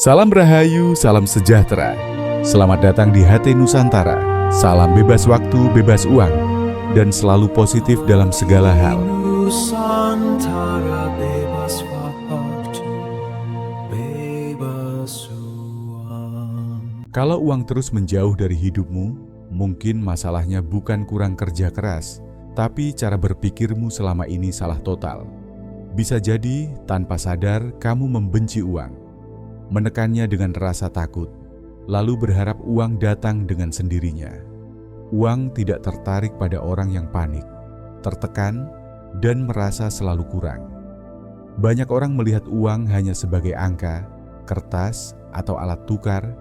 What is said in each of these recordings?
Salam Rahayu, salam sejahtera. Selamat datang di HT Nusantara. Salam bebas waktu, bebas uang, dan selalu positif dalam segala hal. Nusantara bebas waktu, bebas uang. Kalau uang terus menjauh dari hidupmu, mungkin masalahnya bukan kurang kerja keras, tapi cara berpikirmu selama ini salah total. Bisa jadi tanpa sadar kamu membenci uang, menekannya dengan rasa takut, lalu berharap uang datang dengan sendirinya. Uang tidak tertarik pada orang yang panik, tertekan, dan merasa selalu kurang. Banyak orang melihat uang hanya sebagai angka, kertas, atau alat tukar.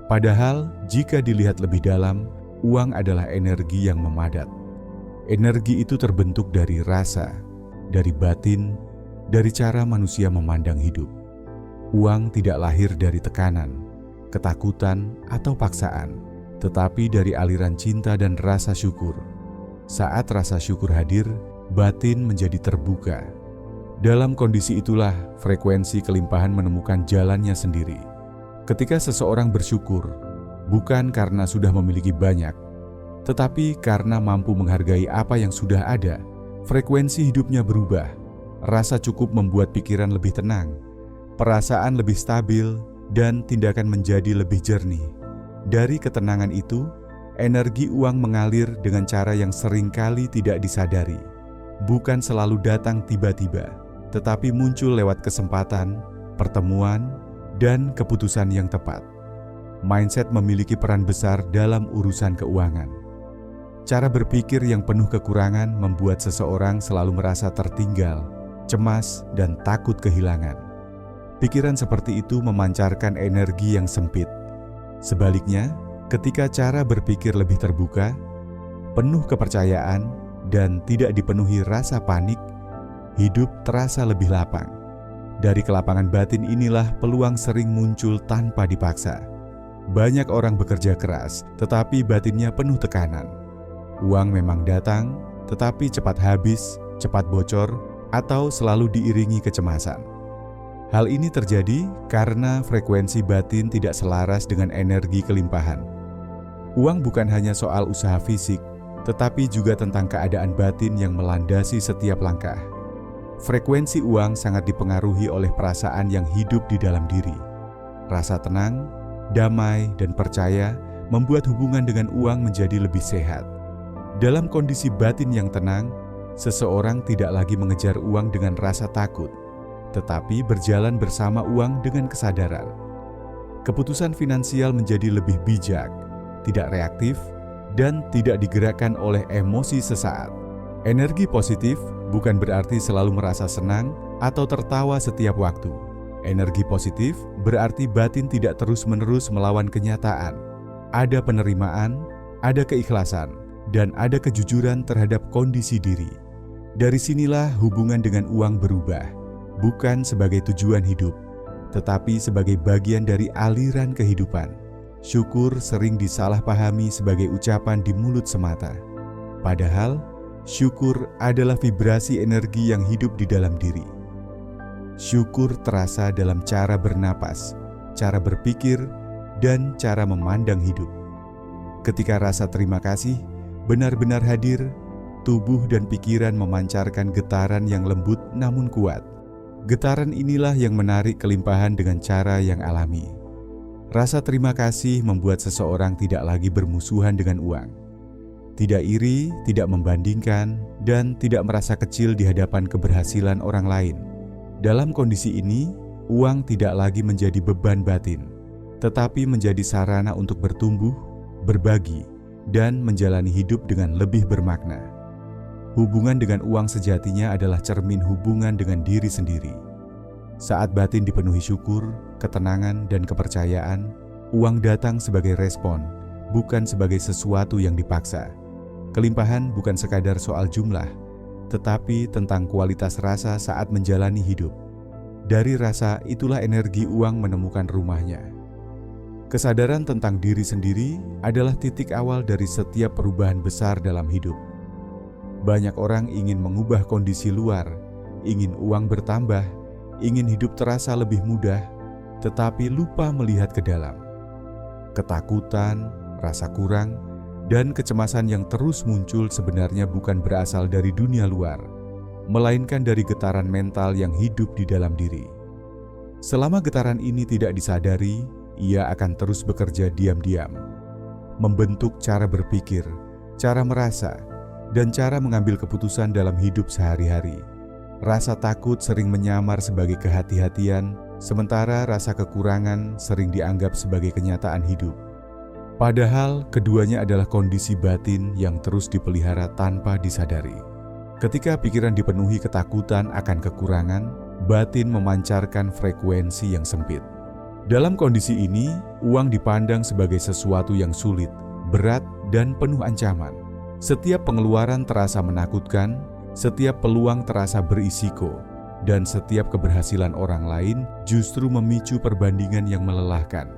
Padahal jika dilihat lebih dalam, uang adalah energi yang memadat. Energi itu terbentuk dari rasa, dari batin, dari cara manusia memandang hidup. Uang tidak lahir dari tekanan, ketakutan, atau paksaan, tetapi dari aliran cinta dan rasa syukur. Saat rasa syukur hadir, batin menjadi terbuka. Dalam kondisi itulah frekuensi kelimpahan menemukan jalannya sendiri. Ketika seseorang bersyukur, bukan karena sudah memiliki banyak, tetapi karena mampu menghargai apa yang sudah ada, frekuensi hidupnya berubah. Rasa cukup membuat pikiran lebih tenang, perasaan lebih stabil, dan tindakan menjadi lebih jernih. Dari ketenangan itu, energi uang mengalir dengan cara yang seringkali tidak disadari. Bukan selalu datang tiba-tiba, tetapi muncul lewat kesempatan, pertemuan, dan keputusan yang tepat. Mindset memiliki peran besar dalam urusan keuangan. Cara berpikir yang penuh kekurangan membuat seseorang selalu merasa tertinggal, cemas, dan takut kehilangan. Pikiran seperti itu memancarkan energi yang sempit. Sebaliknya, ketika cara berpikir lebih terbuka, penuh kepercayaan, dan tidak dipenuhi rasa panik, hidup terasa lebih lapang. Dari kelapangan batin inilah peluang sering muncul tanpa dipaksa. Banyak orang bekerja keras, tetapi batinnya penuh tekanan. Uang memang datang, tetapi cepat habis, cepat bocor, atau selalu diiringi kecemasan. Hal ini terjadi karena frekuensi batin tidak selaras dengan energi kelimpahan. Uang bukan hanya soal usaha fisik, tetapi juga tentang keadaan batin yang melandasi setiap langkah. Frekuensi uang sangat dipengaruhi oleh perasaan yang hidup di dalam diri. Rasa tenang, damai, dan percaya membuat hubungan dengan uang menjadi lebih sehat. Dalam kondisi batin yang tenang, seseorang tidak lagi mengejar uang dengan rasa takut, tetapi berjalan bersama uang dengan kesadaran. Keputusan finansial menjadi lebih bijak, tidak reaktif, dan tidak digerakkan oleh emosi sesaat. Energi positif bukan berarti selalu merasa senang atau tertawa setiap waktu. Energi positif berarti batin tidak terus-menerus melawan kenyataan. Ada penerimaan, ada keikhlasan, dan ada kejujuran terhadap kondisi diri. Dari sinilah hubungan dengan uang berubah. Bukan sebagai tujuan hidup, tetapi sebagai bagian dari aliran kehidupan. Syukur sering disalahpahami sebagai ucapan di mulut semata. Padahal, syukur adalah vibrasi energi yang hidup di dalam diri. Syukur terasa dalam cara bernapas, cara berpikir, dan cara memandang hidup. Ketika rasa terima kasih benar-benar hadir, tubuh dan pikiran memancarkan getaran yang lembut namun kuat. Getaran inilah yang menarik kelimpahan dengan cara yang alami. Rasa terima kasih membuat seseorang tidak lagi bermusuhan dengan uang. Tidak iri, tidak membandingkan, dan tidak merasa kecil di hadapan keberhasilan orang lain. Dalam kondisi ini, uang tidak lagi menjadi beban batin, tetapi menjadi sarana untuk bertumbuh, berbagi, dan menjalani hidup dengan lebih bermakna. Hubungan dengan uang sejatinya adalah cermin hubungan dengan diri sendiri. Saat batin dipenuhi syukur, ketenangan, dan kepercayaan, uang datang sebagai respon, bukan sebagai sesuatu yang dipaksa. Kelimpahan bukan sekadar soal jumlah, tetapi tentang kualitas rasa saat menjalani hidup. Dari rasa itulah energi uang menemukan rumahnya. Kesadaran tentang diri sendiri adalah titik awal dari setiap perubahan besar dalam hidup. Banyak orang ingin mengubah kondisi luar, ingin uang bertambah, ingin hidup terasa lebih mudah, tetapi lupa melihat ke dalam. Ketakutan, rasa kurang, dan kecemasan yang terus muncul sebenarnya bukan berasal dari dunia luar, melainkan dari getaran mental yang hidup di dalam diri. Selama getaran ini tidak disadari, ia akan terus bekerja diam-diam, membentuk cara berpikir, cara merasa, dan cara mengambil keputusan dalam hidup sehari-hari. Rasa takut sering menyamar sebagai kehati-hatian, sementara rasa kekurangan sering dianggap sebagai kenyataan hidup. Padahal keduanya adalah kondisi batin yang terus dipelihara tanpa disadari. Ketika pikiran dipenuhi ketakutan akan kekurangan, batin memancarkan frekuensi yang sempit. Dalam kondisi ini, uang dipandang sebagai sesuatu yang sulit, berat, dan penuh ancaman. Setiap pengeluaran terasa menakutkan, setiap peluang terasa berisiko, dan setiap keberhasilan orang lain justru memicu perbandingan yang melelahkan.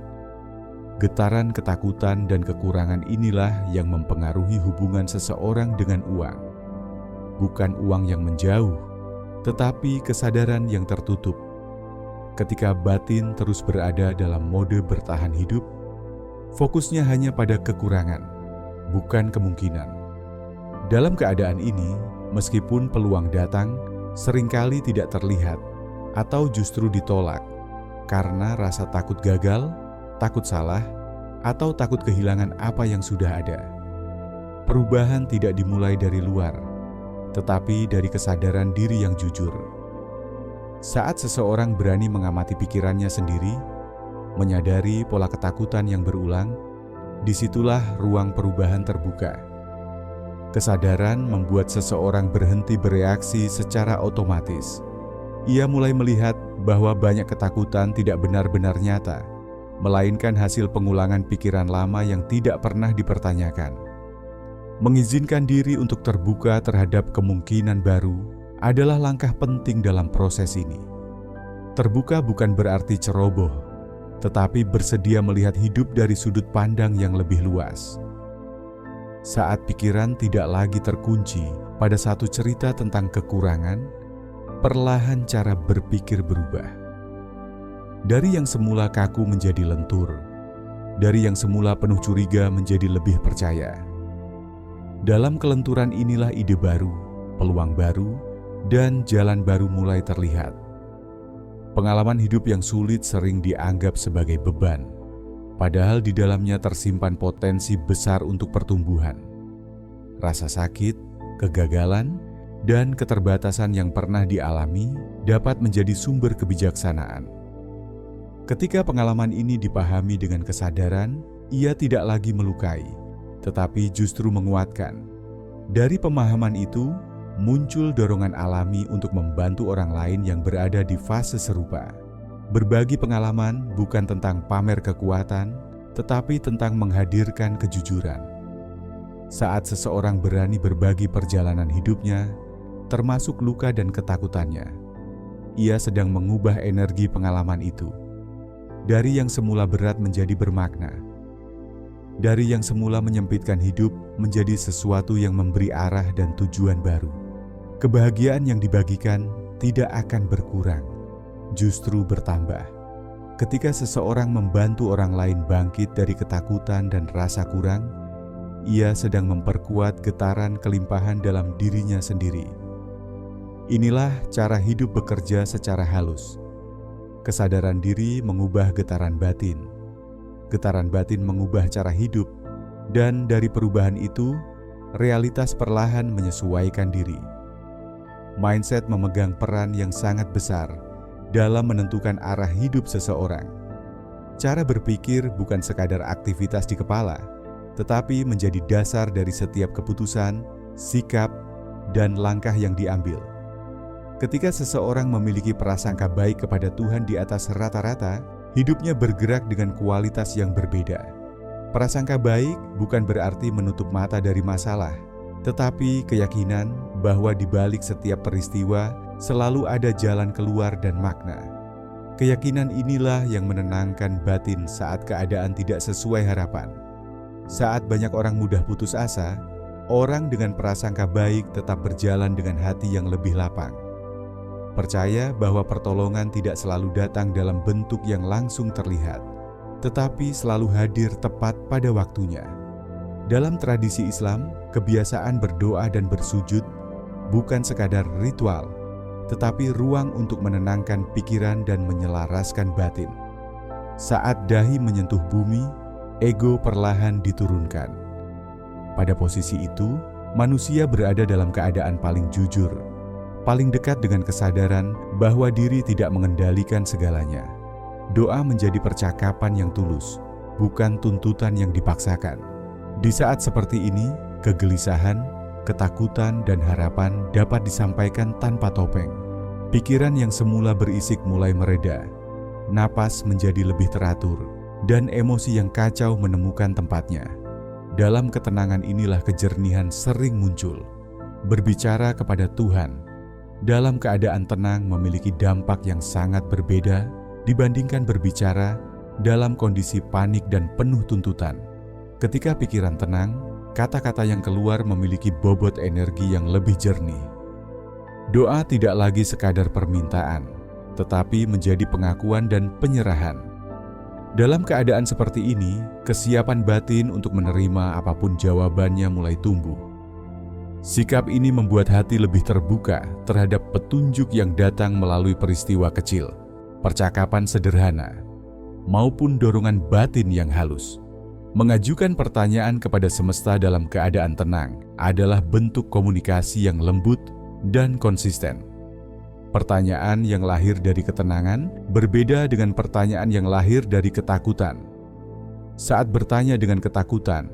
Getaran ketakutan dan kekurangan inilah yang mempengaruhi hubungan seseorang dengan uang. Bukan uang yang menjauh, tetapi kesadaran yang tertutup. Ketika batin terus berada dalam mode bertahan hidup, fokusnya hanya pada kekurangan, bukan kemungkinan. Dalam keadaan ini, meskipun peluang datang, seringkali tidak terlihat atau justru ditolak karena rasa takut gagal, takut salah, atau takut kehilangan apa yang sudah ada. Perubahan tidak dimulai dari luar, tetapi dari kesadaran diri yang jujur. Saat seseorang berani mengamati pikirannya sendiri, menyadari pola ketakutan yang berulang, disitulah ruang perubahan terbuka. Kesadaran membuat seseorang berhenti bereaksi secara otomatis. Ia mulai melihat bahwa banyak ketakutan tidak benar-benar nyata, melainkan hasil pengulangan pikiran lama yang tidak pernah dipertanyakan. Mengizinkan diri untuk terbuka terhadap kemungkinan baru adalah langkah penting dalam proses ini. Terbuka bukan berarti ceroboh, tetapi bersedia melihat hidup dari sudut pandang yang lebih luas. Saat pikiran tidak lagi terkunci pada satu cerita tentang kekurangan, perlahan cara berpikir berubah. Dari yang semula kaku menjadi lentur, dari yang semula penuh curiga menjadi lebih percaya. Dalam kelenturan inilah ide baru, peluang baru, dan jalan baru mulai terlihat. Pengalaman hidup yang sulit sering dianggap sebagai beban, padahal di dalamnya tersimpan potensi besar untuk pertumbuhan. Rasa sakit, kegagalan, dan keterbatasan yang pernah dialami dapat menjadi sumber kebijaksanaan. Ketika pengalaman ini dipahami dengan kesadaran, ia tidak lagi melukai, tetapi justru menguatkan. Dari pemahaman itu, muncul dorongan alami untuk membantu orang lain yang berada di fase serupa. Berbagi pengalaman bukan tentang pamer kekuatan, tetapi tentang menghadirkan kejujuran. Saat seseorang berani berbagi perjalanan hidupnya, termasuk luka dan ketakutannya, ia sedang mengubah energi pengalaman itu. Dari yang semula berat menjadi bermakna. Dari yang semula menyempitkan hidup menjadi sesuatu yang memberi arah dan tujuan baru. Kebahagiaan yang dibagikan tidak akan berkurang, justru bertambah. Ketika seseorang membantu orang lain bangkit dari ketakutan dan rasa kurang, ia sedang memperkuat getaran kelimpahan dalam dirinya sendiri. Inilah cara hidup bekerja secara halus. Kesadaran diri mengubah getaran batin. Getaran batin mengubah cara hidup, dan dari perubahan itu, realitas perlahan menyesuaikan diri. Mindset memegang peran yang sangat besar dalam menentukan arah hidup seseorang. Cara berpikir bukan sekadar aktivitas di kepala, tetapi menjadi dasar dari setiap keputusan, sikap, dan langkah yang diambil. Ketika seseorang memiliki prasangka baik kepada Tuhan di atas rata-rata, hidupnya bergerak dengan kualitas yang berbeda. Prasangka baik bukan berarti menutup mata dari masalah, tetapi keyakinan bahwa di balik setiap peristiwa selalu ada jalan keluar dan makna. Keyakinan inilah yang menenangkan batin saat keadaan tidak sesuai harapan. Saat banyak orang mudah putus asa, orang dengan prasangka baik tetap berjalan dengan hati yang lebih lapang. Percaya bahwa pertolongan tidak selalu datang dalam bentuk yang langsung terlihat, tetapi selalu hadir tepat pada waktunya. Dalam tradisi Islam, kebiasaan berdoa dan bersujud bukan sekadar ritual, tetapi ruang untuk menenangkan pikiran dan menyelaraskan batin. Saat dahi menyentuh bumi, ego perlahan diturunkan. Pada posisi itu, manusia berada dalam keadaan paling jujur, paling dekat dengan kesadaran bahwa diri tidak mengendalikan segalanya. Doa menjadi percakapan yang tulus, bukan tuntutan yang dipaksakan. Di saat seperti ini, kegelisahan, ketakutan, dan harapan dapat disampaikan tanpa topeng. Pikiran yang semula berisik mulai mereda, napas menjadi lebih teratur, dan emosi yang kacau menemukan tempatnya. Dalam ketenangan inilah kejernihan sering muncul. Berbicara kepada Tuhan dalam keadaan tenang memiliki dampak yang sangat berbeda dibandingkan berbicara dalam kondisi panik dan penuh tuntutan. Ketika pikiran tenang, kata-kata yang keluar memiliki bobot energi yang lebih jernih. Doa tidak lagi sekadar permintaan, tetapi menjadi pengakuan dan penyerahan. Dalam keadaan seperti ini, kesiapan batin untuk menerima apapun jawabannya mulai tumbuh. Sikap ini membuat hati lebih terbuka terhadap petunjuk yang datang melalui peristiwa kecil, percakapan sederhana, maupun dorongan batin yang halus. Mengajukan pertanyaan kepada semesta dalam keadaan tenang adalah bentuk komunikasi yang lembut dan konsisten. Pertanyaan yang lahir dari ketenangan berbeda dengan pertanyaan yang lahir dari ketakutan. Saat bertanya dengan ketakutan,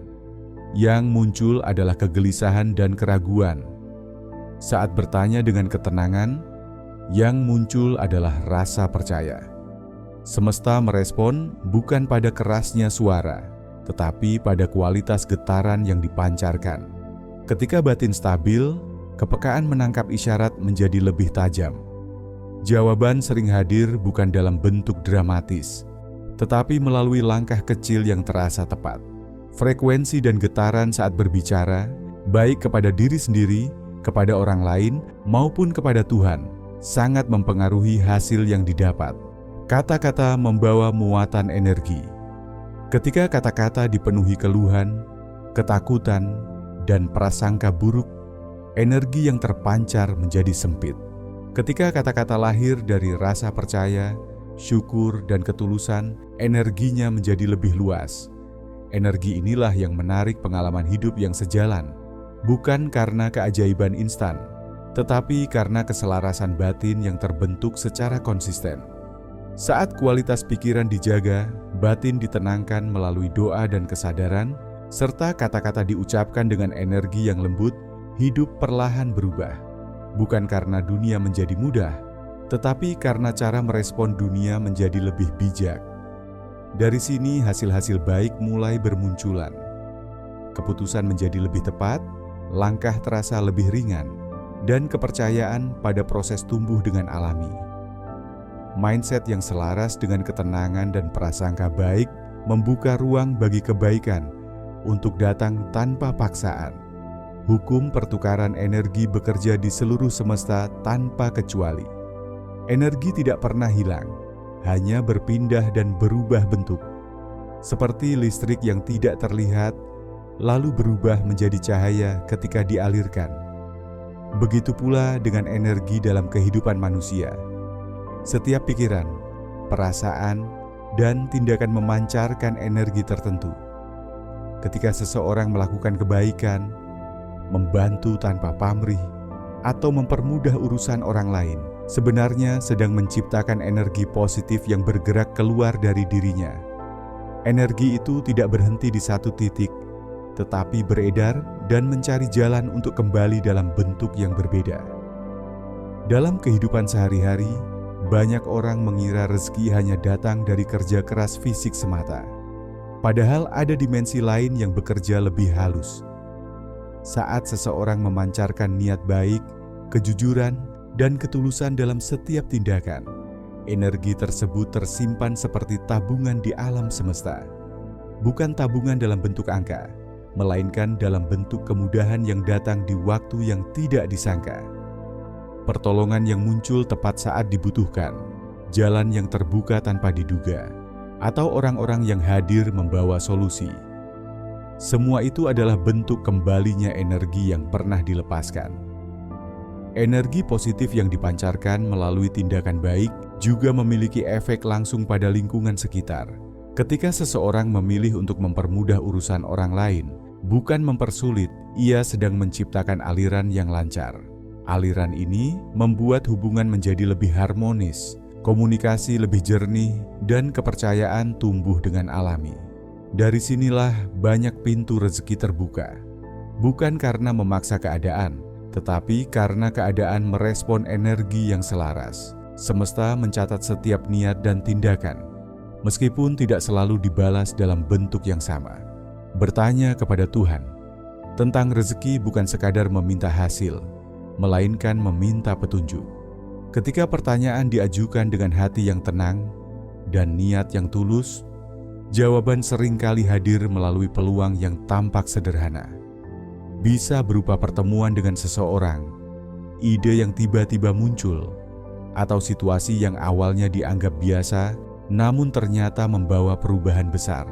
yang muncul adalah kegelisahan dan keraguan. Saat bertanya dengan ketenangan, yang muncul adalah rasa percaya. Semesta merespon bukan pada kerasnya suara, tetapi pada kualitas getaran yang dipancarkan. Ketika batin stabil, kepekaan menangkap isyarat menjadi lebih tajam. Jawaban sering hadir bukan dalam bentuk dramatis, tetapi melalui langkah kecil yang terasa tepat. Frekuensi dan getaran saat berbicara, baik kepada diri sendiri, kepada orang lain, maupun kepada Tuhan, sangat mempengaruhi hasil yang didapat. Kata-kata membawa muatan energi. Ketika kata-kata dipenuhi keluhan, ketakutan, dan prasangka buruk, energi yang terpancar menjadi sempit. Ketika kata-kata lahir dari rasa percaya, syukur, dan ketulusan, energinya menjadi lebih luas. Energi inilah yang menarik pengalaman hidup yang sejalan, bukan karena keajaiban instan, tetapi karena keselarasan batin yang terbentuk secara konsisten. Saat kualitas pikiran dijaga, batin ditenangkan melalui doa dan kesadaran, serta kata-kata diucapkan dengan energi yang lembut, hidup perlahan berubah. Bukan karena dunia menjadi mudah, tetapi karena cara merespon dunia menjadi lebih bijak. Dari sini hasil-hasil baik mulai bermunculan. Keputusan menjadi lebih tepat, langkah terasa lebih ringan, dan kepercayaan pada proses tumbuh dengan alami. Mindset yang selaras dengan ketenangan dan prasangka baik membuka ruang bagi kebaikan untuk datang tanpa paksaan. Hukum pertukaran energi bekerja di seluruh semesta tanpa kecuali. Energi tidak pernah hilang, hanya berpindah dan berubah bentuk. Seperti listrik yang tidak terlihat, lalu berubah menjadi cahaya ketika dialirkan. Begitu pula dengan energi dalam kehidupan manusia. Setiap pikiran, perasaan, dan tindakan memancarkan energi tertentu. Ketika seseorang melakukan kebaikan, membantu tanpa pamrih, atau mempermudah urusan orang lain, sebenarnya sedang menciptakan energi positif yang bergerak keluar dari dirinya. Energi itu tidak berhenti di satu titik, tetapi beredar dan mencari jalan untuk kembali dalam bentuk yang berbeda. Dalam kehidupan sehari-hari, banyak orang mengira rezeki hanya datang dari kerja keras fisik semata. Padahal ada dimensi lain yang bekerja lebih halus. Saat seseorang memancarkan niat baik, kejujuran, dan ketulusan dalam setiap tindakan, energi tersebut tersimpan seperti tabungan di alam semesta. Bukan tabungan dalam bentuk angka, melainkan dalam bentuk kemudahan yang datang di waktu yang tidak disangka. pertolongan yang muncul tepat saat dibutuhkan, jalan yang terbuka tanpa diduga, atau orang-orang yang hadir membawa solusi. Semua itu adalah bentuk kembalinya energi yang pernah dilepaskan. Energi positif yang dipancarkan melalui tindakan baik juga memiliki efek langsung pada lingkungan sekitar. Ketika seseorang memilih untuk mempermudah urusan orang lain, bukan mempersulit, ia sedang menciptakan aliran yang lancar. Aliran ini membuat hubungan menjadi lebih harmonis, komunikasi lebih jernih, dan kepercayaan tumbuh dengan alami. Dari sinilah banyak pintu rezeki terbuka. Bukan karena memaksa keadaan, tetapi karena keadaan merespon energi yang selaras. Semesta mencatat setiap niat dan tindakan, meskipun tidak selalu dibalas dalam bentuk yang sama. Bertanya kepada Tuhan tentang rezeki bukan sekadar meminta hasil, melainkan meminta petunjuk. Ketika pertanyaan diajukan dengan hati yang tenang dan niat yang tulus, jawaban seringkali hadir melalui peluang yang tampak sederhana. Bisa berupa pertemuan dengan seseorang, ide yang tiba-tiba muncul, atau situasi yang awalnya dianggap biasa, namun ternyata membawa perubahan besar.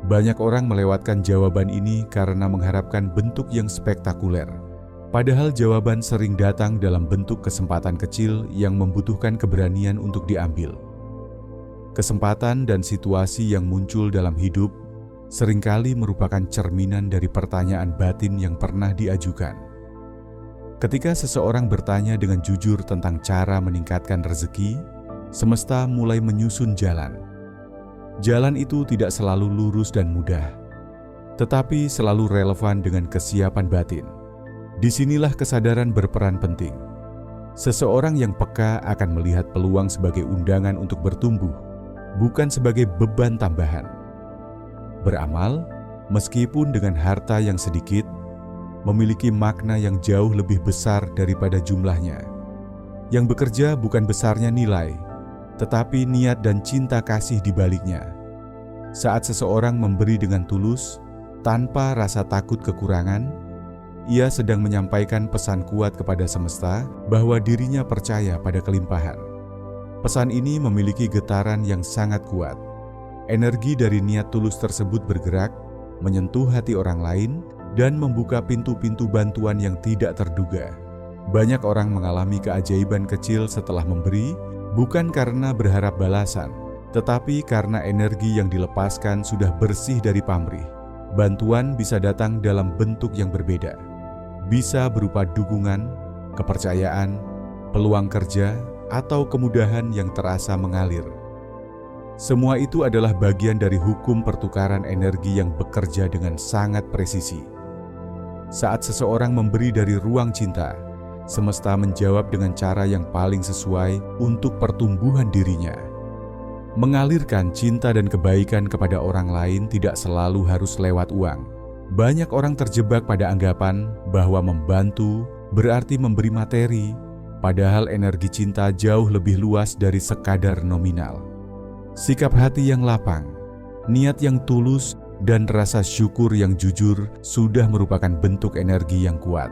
Banyak orang melewatkan jawaban ini karena mengharapkan bentuk yang spektakuler. Padahal jawaban sering datang dalam bentuk kesempatan kecil yang membutuhkan keberanian untuk diambil. Kesempatan dan situasi yang muncul dalam hidup seringkali merupakan cerminan dari pertanyaan batin yang pernah diajukan. Ketika seseorang bertanya dengan jujur tentang cara meningkatkan rezeki, semesta mulai menyusun jalan. Jalan itu tidak selalu lurus dan mudah, tetapi selalu relevan dengan kesiapan batin. Disinilah kesadaran berperan penting. Seseorang yang peka akan melihat peluang sebagai undangan untuk bertumbuh, bukan sebagai beban tambahan. Beramal, meskipun dengan harta yang sedikit, memiliki makna yang jauh lebih besar daripada jumlahnya. Yang bekerja bukan besarnya nilai, tetapi niat dan cinta kasih di baliknya. Saat seseorang memberi dengan tulus, tanpa rasa takut kekurangan, ia sedang menyampaikan pesan kuat kepada semesta bahwa dirinya percaya pada kelimpahan. Pesan ini memiliki getaran yang sangat kuat. Energi dari niat tulus tersebut bergerak, menyentuh hati orang lain, dan membuka pintu-pintu bantuan yang tidak terduga. Banyak orang mengalami keajaiban kecil setelah memberi, bukan karena berharap balasan, tetapi karena energi yang dilepaskan sudah bersih dari pamrih. Bantuan bisa datang dalam bentuk yang berbeda. Bisa berupa dukungan, kepercayaan, peluang kerja, atau kemudahan yang terasa mengalir. Semua itu adalah bagian dari hukum pertukaran energi yang bekerja dengan sangat presisi. Saat seseorang memberi dari ruang cinta, semesta menjawab dengan cara yang paling sesuai untuk pertumbuhan dirinya. Mengalirkan cinta dan kebaikan kepada orang lain tidak selalu harus lewat uang. Banyak orang terjebak pada anggapan bahwa membantu berarti memberi materi, padahal energi cinta jauh lebih luas dari sekadar nominal. Sikap hati yang lapang, niat yang tulus, dan rasa syukur yang jujur sudah merupakan bentuk energi yang kuat.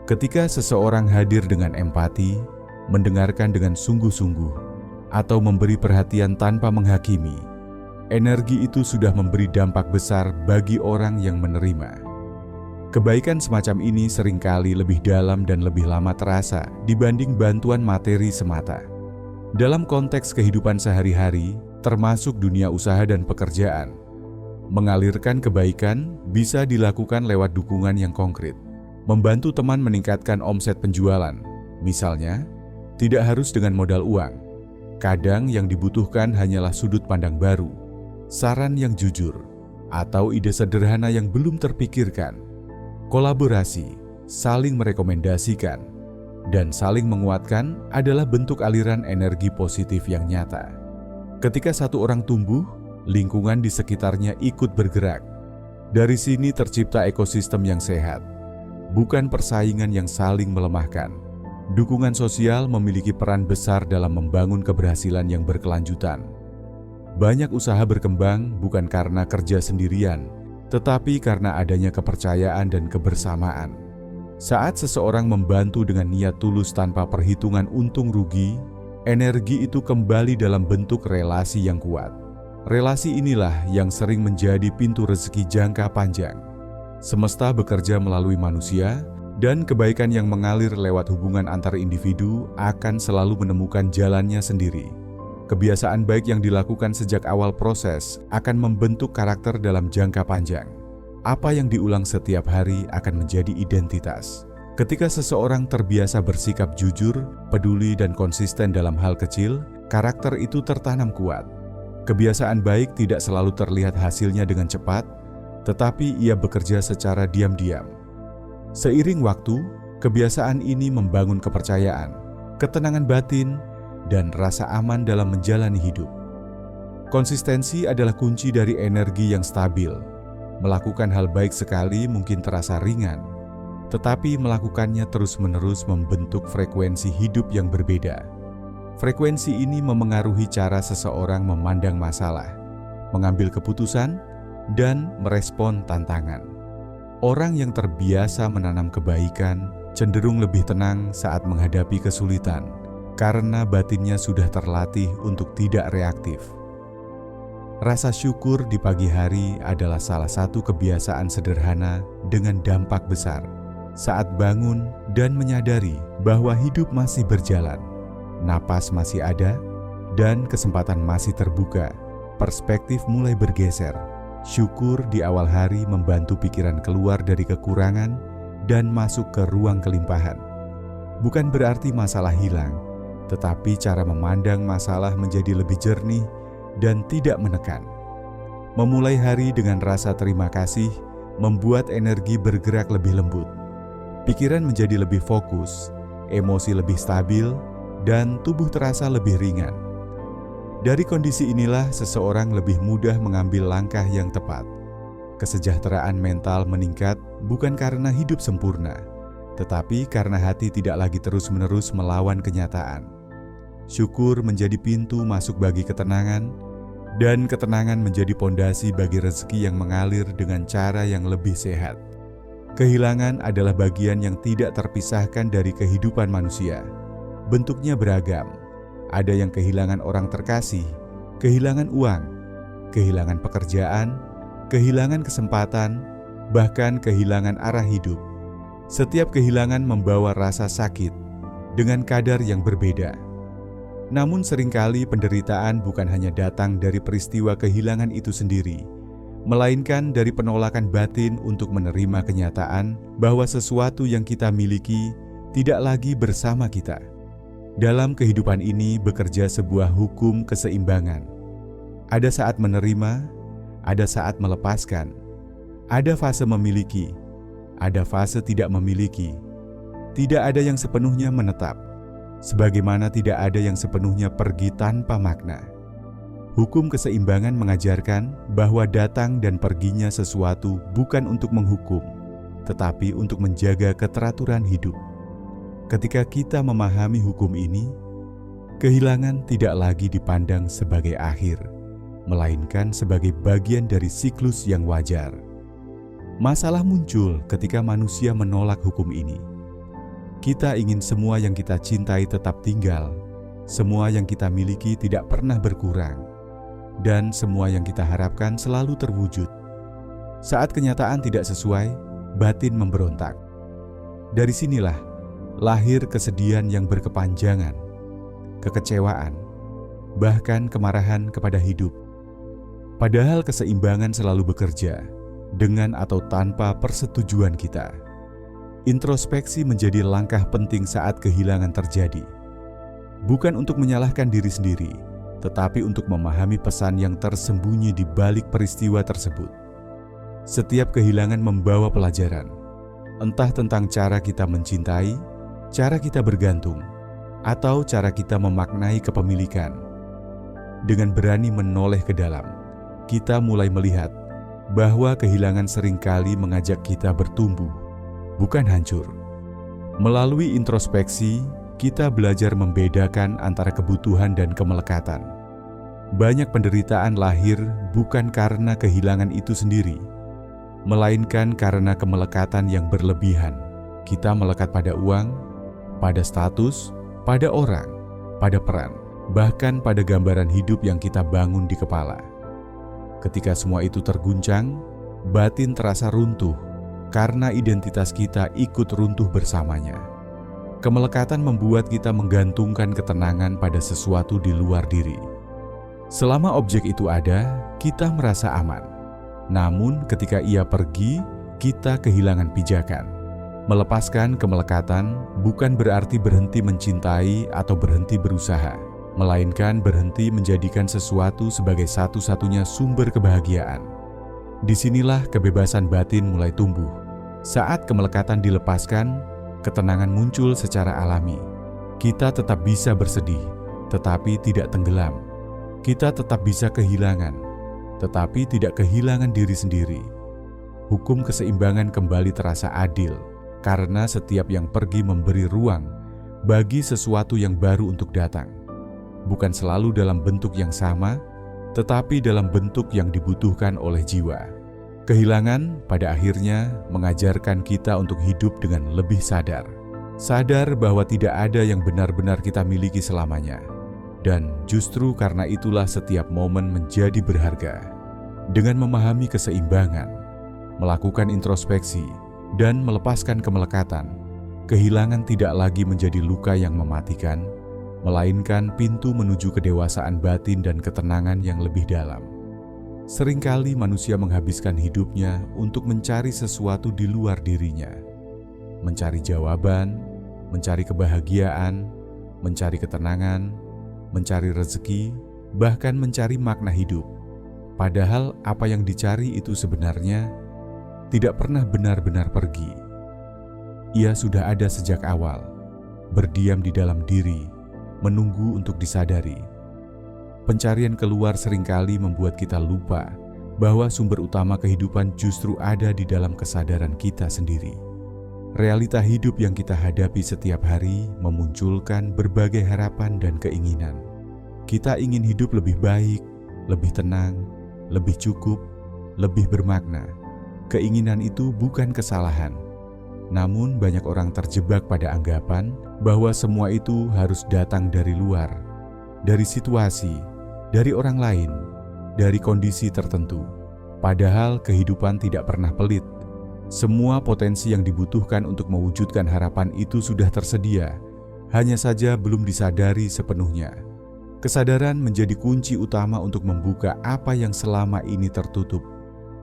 Ketika seseorang hadir dengan empati, mendengarkan dengan sungguh-sungguh, atau memberi perhatian tanpa menghakimi, energi itu sudah memberi dampak besar bagi orang yang menerima. Kebaikan semacam ini seringkali lebih dalam dan lebih lama terasa dibanding bantuan materi semata. Dalam konteks kehidupan sehari-hari, termasuk dunia usaha dan pekerjaan, mengalirkan kebaikan bisa dilakukan lewat dukungan yang konkret. Membantu teman meningkatkan omset penjualan, misalnya, tidak harus dengan modal uang. Kadang yang dibutuhkan hanyalah sudut pandang baru, saran yang jujur, atau ide sederhana yang belum terpikirkan. Kolaborasi, saling merekomendasikan, dan saling menguatkan adalah bentuk aliran energi positif yang nyata. Ketika satu orang tumbuh, lingkungan di sekitarnya ikut bergerak. Dari sini tercipta ekosistem yang sehat, bukan persaingan yang saling melemahkan. Dukungan sosial memiliki peran besar dalam membangun keberhasilan yang berkelanjutan. Banyak usaha berkembang bukan karena kerja sendirian, tetapi karena adanya kepercayaan dan kebersamaan. Saat seseorang membantu dengan niat tulus tanpa perhitungan untung rugi, energi itu kembali dalam bentuk relasi yang kuat. Relasi inilah yang sering menjadi pintu rezeki jangka panjang. Semesta bekerja melalui manusia, dan kebaikan yang mengalir lewat hubungan antar individu akan selalu menemukan jalannya sendiri. Kebiasaan baik yang dilakukan sejak awal proses akan membentuk karakter dalam jangka panjang. Apa yang diulang setiap hari akan menjadi identitas. Ketika seseorang terbiasa bersikap jujur, peduli, dan konsisten dalam hal kecil, karakter itu tertanam kuat. Kebiasaan baik tidak selalu terlihat hasilnya dengan cepat, tetapi ia bekerja secara diam-diam. Seiring waktu, kebiasaan ini membangun kepercayaan, ketenangan batin, dan rasa aman dalam menjalani hidup. Konsistensi adalah kunci dari energi yang stabil. Melakukan hal baik sekali mungkin terasa ringan, tetapi melakukannya terus-menerus membentuk frekuensi hidup yang berbeda. Frekuensi ini memengaruhi cara seseorang memandang masalah, mengambil keputusan, dan merespon tantangan. Orang yang terbiasa menanam kebaikan cenderung lebih tenang saat menghadapi kesulitan, karena batinnya sudah terlatih untuk tidak reaktif. Rasa syukur di pagi hari adalah salah satu kebiasaan sederhana dengan dampak besar. Saat bangun dan menyadari bahwa hidup masih berjalan, napas masih ada, dan kesempatan masih terbuka, perspektif mulai bergeser. Syukur di awal hari membantu pikiran keluar dari kekurangan dan masuk ke ruang kelimpahan. Bukan berarti masalah hilang, tetapi cara memandang masalah menjadi lebih jernih dan tidak menekan. Memulai hari dengan rasa terima kasih membuat energi bergerak lebih lembut. Pikiran menjadi lebih fokus, emosi lebih stabil, dan tubuh terasa lebih ringan. Dari kondisi inilah seseorang lebih mudah mengambil langkah yang tepat. Kesejahteraan mental meningkat bukan karena hidup sempurna, tetapi karena hati tidak lagi terus-menerus melawan kenyataan. Syukur menjadi pintu masuk bagi ketenangan, dan ketenangan menjadi pondasi bagi rezeki yang mengalir dengan cara yang lebih sehat. Kehilangan adalah bagian yang tidak terpisahkan dari kehidupan manusia. Bentuknya beragam. Ada yang kehilangan orang terkasih, kehilangan uang, kehilangan pekerjaan, kehilangan kesempatan, bahkan kehilangan arah hidup. Setiap kehilangan membawa rasa sakit dengan kadar yang berbeda. Namun seringkali penderitaan bukan hanya datang dari peristiwa kehilangan itu sendiri, melainkan dari penolakan batin untuk menerima kenyataan bahwa sesuatu yang kita miliki tidak lagi bersama kita. Dalam kehidupan ini bekerja sebuah hukum keseimbangan. Ada saat menerima, ada saat melepaskan, ada fase memiliki, ada fase tidak memiliki. Tidak ada yang sepenuhnya menetap, sebagaimana tidak ada yang sepenuhnya pergi tanpa makna. Hukum keseimbangan mengajarkan bahwa datang dan perginya sesuatu bukan untuk menghukum, tetapi untuk menjaga keteraturan hidup. Ketika kita memahami hukum ini, kehilangan tidak lagi dipandang sebagai akhir, melainkan sebagai bagian dari siklus yang wajar. Masalah muncul ketika manusia menolak hukum ini. Kita ingin semua yang kita cintai tetap tinggal, semua yang kita miliki tidak pernah berkurang, dan semua yang kita harapkan selalu terwujud. Saat kenyataan tidak sesuai, batin memberontak. Dari sinilah lahir kesedihan yang berkepanjangan, kekecewaan, bahkan kemarahan kepada hidup. Padahal keseimbangan selalu bekerja, dengan atau tanpa persetujuan kita. Introspeksi menjadi langkah penting saat kehilangan terjadi. Bukan untuk menyalahkan diri sendiri, tetapi untuk memahami pesan yang tersembunyi di balik peristiwa tersebut. Setiap kehilangan membawa pelajaran, entah tentang cara kita mencintai, cara kita bergantung, atau cara kita memaknai kepemilikan. Dengan berani menoleh ke dalam, kita mulai melihat bahwa kehilangan seringkali mengajak kita bertumbuh, bukan hancur. Melalui introspeksi, kita belajar membedakan antara kebutuhan dan kemelekatan. Banyak penderitaan lahir bukan karena kehilangan itu sendiri, melainkan karena kemelekatan yang berlebihan. Kita melekat pada uang, pada status, pada orang, pada peran, bahkan pada gambaran hidup yang kita bangun di kepala. Ketika semua itu terguncang, batin terasa runtuh karena identitas kita ikut runtuh bersamanya. Kemelekatan membuat kita menggantungkan ketenangan pada sesuatu di luar diri. Selama objek itu ada, kita merasa aman. Namun ketika ia pergi, kita kehilangan pijakan. Melepaskan kemelekatan bukan berarti berhenti mencintai atau berhenti berusaha, melainkan berhenti menjadikan sesuatu sebagai satu-satunya sumber kebahagiaan. Disinilah kebebasan batin mulai tumbuh. Saat kemelekatan dilepaskan, ketenangan muncul secara alami. Kita tetap bisa bersedih, tetapi tidak tenggelam. Kita tetap bisa kehilangan, tetapi tidak kehilangan diri sendiri. Hukum keseimbangan kembali terasa adil, karena setiap yang pergi memberi ruang bagi sesuatu yang baru untuk datang. Bukan selalu dalam bentuk yang sama, tetapi dalam bentuk yang dibutuhkan oleh jiwa. Kehilangan pada akhirnya mengajarkan kita untuk hidup dengan lebih sadar. Sadar bahwa tidak ada yang benar-benar kita miliki selamanya. Dan justru karena itulah setiap momen menjadi berharga. Dengan memahami keseimbangan, melakukan introspeksi, dan melepaskan kemelekatan, kehilangan tidak lagi menjadi luka yang mematikan, melainkan pintu menuju kedewasaan batin dan ketenangan yang lebih dalam. Seringkali manusia menghabiskan hidupnya untuk mencari sesuatu di luar dirinya. Mencari jawaban, mencari kebahagiaan, mencari ketenangan, mencari rezeki, bahkan mencari makna hidup. Padahal apa yang dicari itu sebenarnya tidak pernah benar-benar pergi. Ia sudah ada sejak awal, berdiam di dalam diri, menunggu untuk disadari. Pencarian keluar seringkali membuat kita lupa bahwa sumber utama kehidupan justru ada di dalam kesadaran kita sendiri. Realita hidup yang kita hadapi setiap hari memunculkan berbagai harapan dan keinginan. Kita ingin hidup lebih baik, lebih tenang, lebih cukup, lebih bermakna. Keinginan itu bukan kesalahan. Namun banyak orang terjebak pada anggapan bahwa semua itu harus datang dari luar, dari situasi, dari orang lain, dari kondisi tertentu. Padahal kehidupan tidak pernah pelit. Semua potensi yang dibutuhkan untuk mewujudkan harapan itu sudah tersedia, hanya saja belum disadari sepenuhnya. Kesadaran menjadi kunci utama untuk membuka apa yang selama ini tertutup.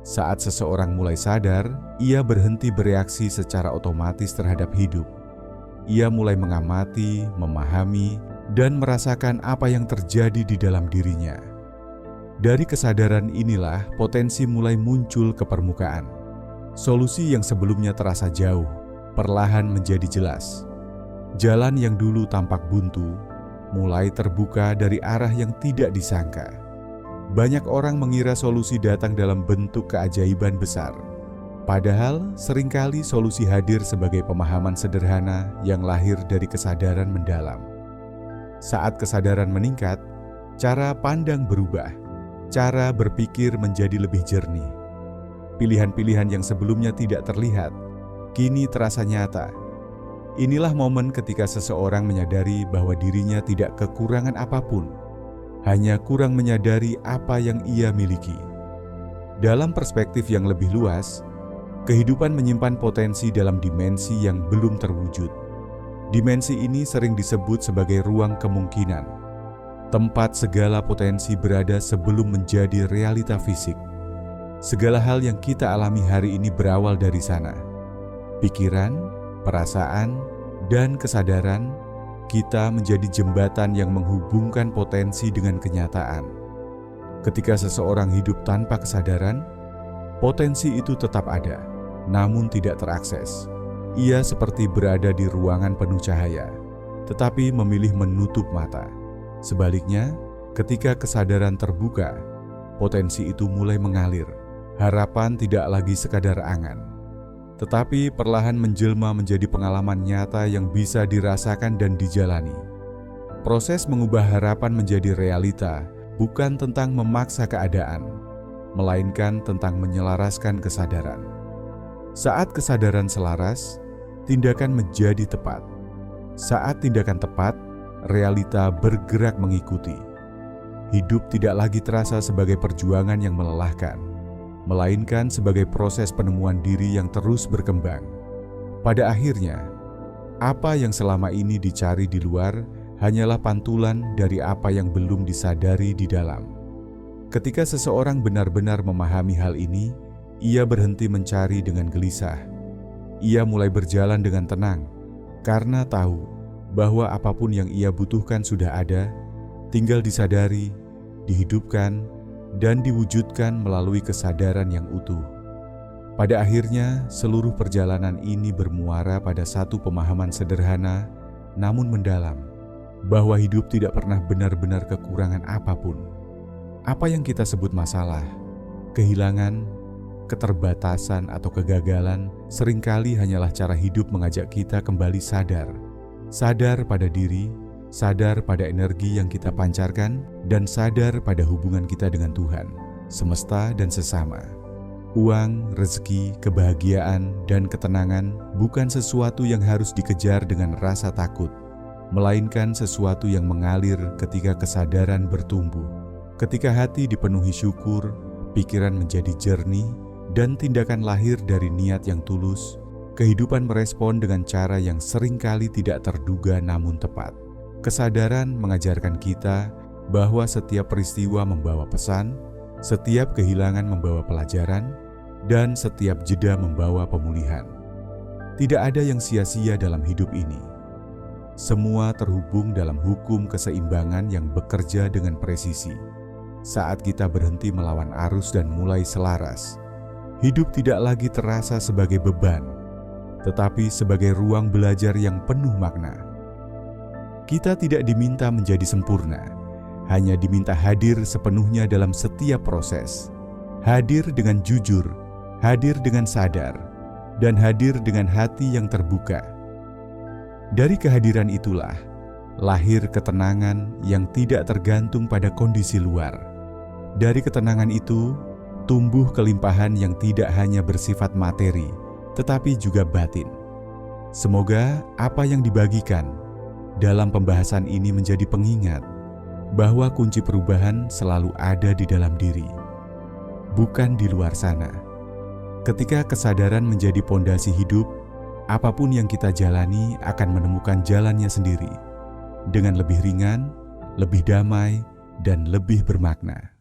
Saat seseorang mulai sadar, ia berhenti bereaksi secara otomatis terhadap hidup. Ia mulai mengamati, memahami, dan merasakan apa yang terjadi di dalam dirinya. Dari kesadaran inilah potensi mulai muncul ke permukaan. Solusi yang sebelumnya terasa jauh, perlahan menjadi jelas. Jalan yang dulu tampak buntu, mulai terbuka dari arah yang tidak disangka. Banyak orang mengira solusi datang dalam bentuk keajaiban besar. Padahal seringkali solusi hadir sebagai pemahaman sederhana yang lahir dari kesadaran mendalam. Saat kesadaran meningkat, cara pandang berubah, cara berpikir menjadi lebih jernih. Pilihan-pilihan yang sebelumnya tidak terlihat, kini terasa nyata. Inilah momen ketika seseorang menyadari bahwa dirinya tidak kekurangan apapun, hanya kurang menyadari apa yang ia miliki. Dalam perspektif yang lebih luas, kehidupan menyimpan potensi dalam dimensi yang belum terwujud. Dimensi ini sering disebut sebagai ruang kemungkinan, tempat segala potensi berada sebelum menjadi realita fisik. Segala hal yang kita alami hari ini berawal dari sana. Pikiran, perasaan, dan kesadaran kita menjadi jembatan yang menghubungkan potensi dengan kenyataan. Ketika seseorang hidup tanpa kesadaran, potensi itu tetap ada, namun tidak terakses. Ia seperti berada di ruangan penuh cahaya, tetapi memilih menutup mata. Sebaliknya, ketika kesadaran terbuka, potensi itu mulai mengalir. Harapan tidak lagi sekadar angan, tetapi perlahan menjelma menjadi pengalaman nyata yang bisa dirasakan dan dijalani. Proses mengubah harapan menjadi realita bukan tentang memaksa keadaan, melainkan tentang menyelaraskan kesadaran. Saat kesadaran selaras, tindakan menjadi tepat. Saat tindakan tepat, realita bergerak mengikuti. Hidup tidak lagi terasa sebagai perjuangan yang melelahkan, melainkan sebagai proses penemuan diri yang terus berkembang. Pada akhirnya, apa yang selama ini dicari di luar hanyalah pantulan dari apa yang belum disadari di dalam. Ketika seseorang benar-benar memahami hal ini, ia berhenti mencari dengan gelisah. Ia mulai berjalan dengan tenang, karena tahu bahwa apapun yang ia butuhkan sudah ada, tinggal disadari, dihidupkan, dan diwujudkan melalui kesadaran yang utuh. Pada akhirnya, seluruh perjalanan ini bermuara pada satu pemahaman sederhana, namun mendalam, bahwa hidup tidak pernah benar-benar kekurangan apapun. Apa yang kita sebut masalah, kehilangan, keterbatasan atau kegagalan seringkali hanyalah cara hidup mengajak kita kembali sadar. Sadar pada diri, sadar pada energi yang kita pancarkan, dan sadar pada hubungan kita dengan Tuhan, semesta dan sesama. Uang, rezeki, kebahagiaan, dan ketenangan bukan sesuatu yang harus dikejar dengan rasa takut, melainkan sesuatu yang mengalir ketika kesadaran bertumbuh. Ketika hati dipenuhi syukur, pikiran menjadi jernih, dan tindakan lahir dari niat yang tulus, kehidupan merespon dengan cara yang seringkali tidak terduga namun tepat. Kesadaran mengajarkan kita bahwa setiap peristiwa membawa pesan, setiap kehilangan membawa pelajaran, dan setiap jeda membawa pemulihan. Tidak ada yang sia-sia dalam hidup ini. Semua terhubung dalam hukum keseimbangan yang bekerja dengan presisi. Saat kita berhenti melawan arus dan mulai selaras, hidup tidak lagi terasa sebagai beban, tetapi sebagai ruang belajar yang penuh makna. Kita tidak diminta menjadi sempurna, hanya diminta hadir sepenuhnya dalam setiap proses. Hadir dengan jujur, hadir dengan sadar, dan hadir dengan hati yang terbuka. Dari kehadiran itulah, lahir ketenangan yang tidak tergantung pada kondisi luar. Dari ketenangan itu, tumbuh kelimpahan yang tidak hanya bersifat materi, tetapi juga batin. Semoga apa yang dibagikan dalam pembahasan ini menjadi pengingat bahwa kunci perubahan selalu ada di dalam diri, bukan di luar sana. Ketika kesadaran menjadi pondasi hidup, apapun yang kita jalani akan menemukan jalannya sendiri, dengan lebih ringan, lebih damai, dan lebih bermakna.